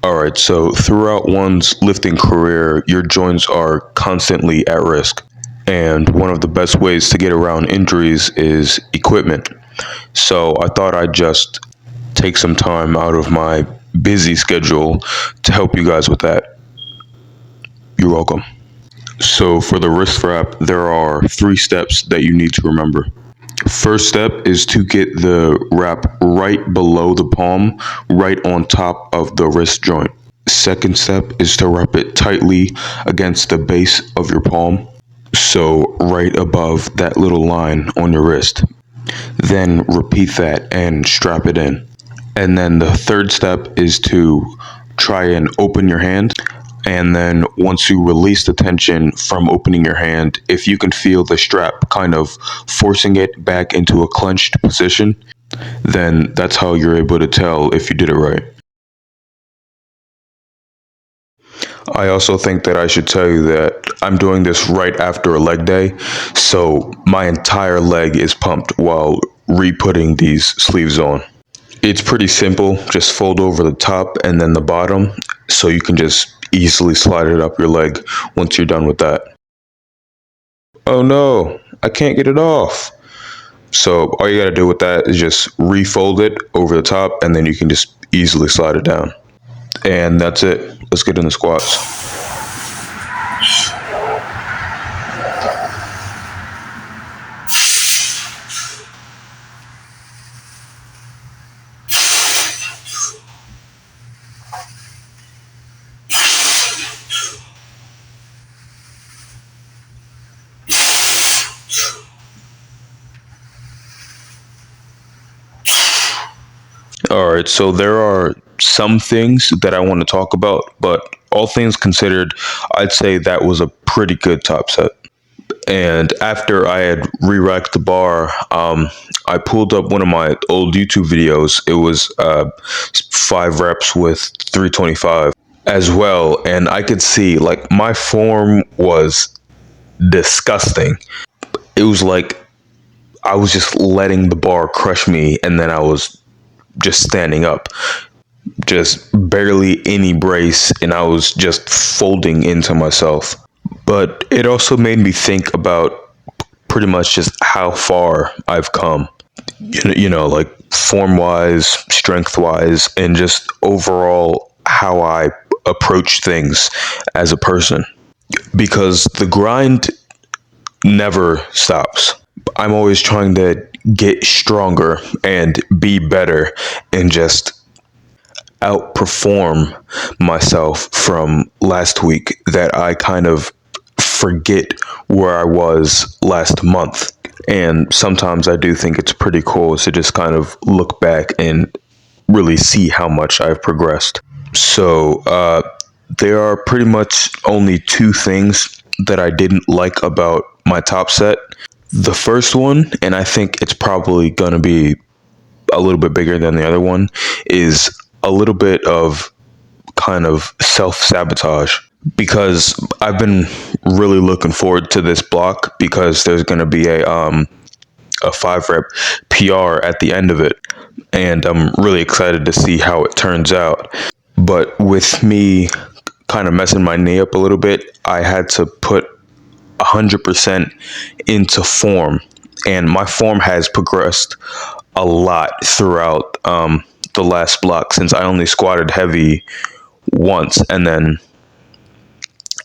All right, so throughout one's lifting career, your joints are constantly at risk. And one of the best ways to get around injuries is equipment. So I thought I'd just take some time out of my busy schedule to help you guys with that. You're welcome. So for the wrist wrap, there are 3 steps that you need to remember. First step is to get the wrap right below the palm, right on top of the wrist joint. Second step is to wrap it tightly against the base of your palm, so right above that little line on your wrist. Then repeat that and strap it in. And then the third step is to try and open your hand. And then once you release the tension from opening your hand, if you can feel the strap kind of forcing it back into a clenched position, then that's how you're able to tell if you did it right. I also think that I should tell you that I'm doing this right after a leg day, so my entire leg is pumped while re-putting these sleeves on. It's pretty simple, just fold over the top and then the bottom, so you can just easily slide it up your leg once you're done with that. Oh no, I can't get it off. So all you gotta do with that is just refold it over the top and then you can just easily slide it down. And that's it. Let's get in the squats. All right, so there are some things that I want to talk about, but all things considered, I'd say that was a pretty good top set. And after I had re-racked the bar, I pulled up one of my old YouTube videos. It was 5 reps with 325 as well, and I could see like my form was disgusting. It was like I was just letting the bar crush me, and then I was just standing up, just barely any brace, and I was just folding into myself. But it also made me think about pretty much just how far I've come, like form wise, strength wise, and just overall how I approach things as a person. Because the grind never stops. I'm always trying to get stronger and be better and just outperform myself from last week, that I kind of forget where I was last month. And sometimes I do think it's pretty cool to just kind of look back and really see how much I've progressed. So there are pretty much only 2 things that I didn't like about my top set. The first one, and I think it's probably going to be a little bit bigger than the other one, is a little bit of kind of self-sabotage, because I've been really looking forward to this block because there's going to be a 5-rep PR at the end of it, and I'm really excited to see how it turns out. But with me kind of messing my knee up a little bit, I had to put 100% into form, and my form has progressed a lot throughout the last block, since I only squatted heavy once, and then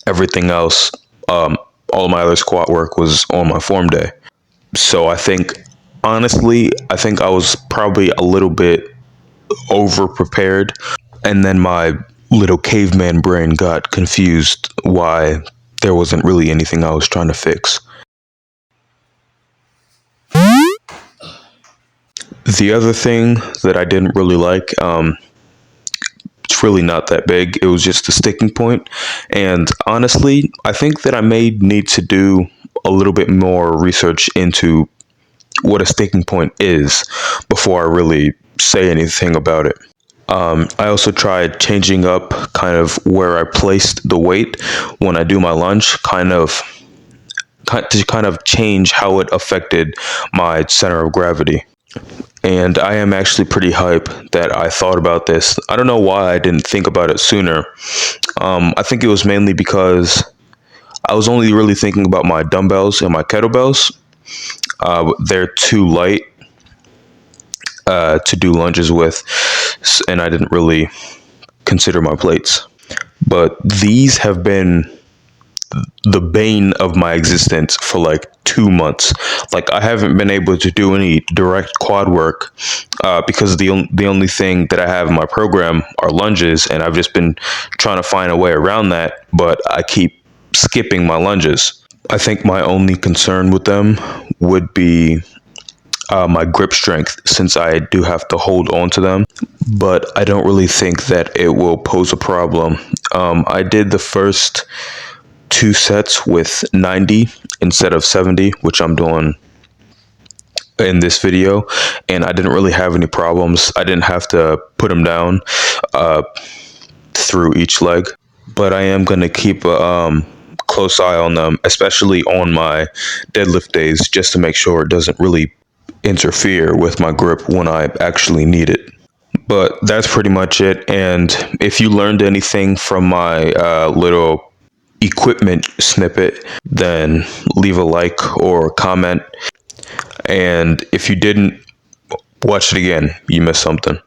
everything else, all my other squat work was on my form day. So I think, honestly, I was probably a little bit over prepared, and then my little caveman brain got confused why there wasn't really anything I was trying to fix. The other thing that I didn't really like, it's really not that big. It was just a sticking point. And honestly, I think that I may need to do a little bit more research into what a sticking point is before I really say anything about it. I also tried changing up kind of where I placed the weight when I do my lunge, to kind of change how it affected my center of gravity. And I am actually pretty hype that I thought about this. I don't know why I didn't think about it sooner. I think it was mainly because I was only really thinking about my dumbbells and my kettlebells. They're too light to do lunges with, and I didn't really consider my plates. But these have been the bane of my existence for like 2 months. Like I haven't been able to do any direct quad work because the only thing that I have in my program are lunges, and I've just been trying to find a way around that. But I keep skipping my lunges. I think my only concern with them would be my grip strength, since I do have to hold on to them. But I don't really think that it will pose a problem. I did the first 2 sets with 90 instead of 70, which I'm doing in this video, and I didn't really have any problems. I didn't have to put them down through each leg, but I am going to keep a close eye on them, especially on my deadlift days, just to make sure it doesn't really interfere with my grip when I actually need it. But that's pretty much it. And if you learned anything from my little equipment snippet, then leave a like or comment. And if you didn't, watch it again. You missed something.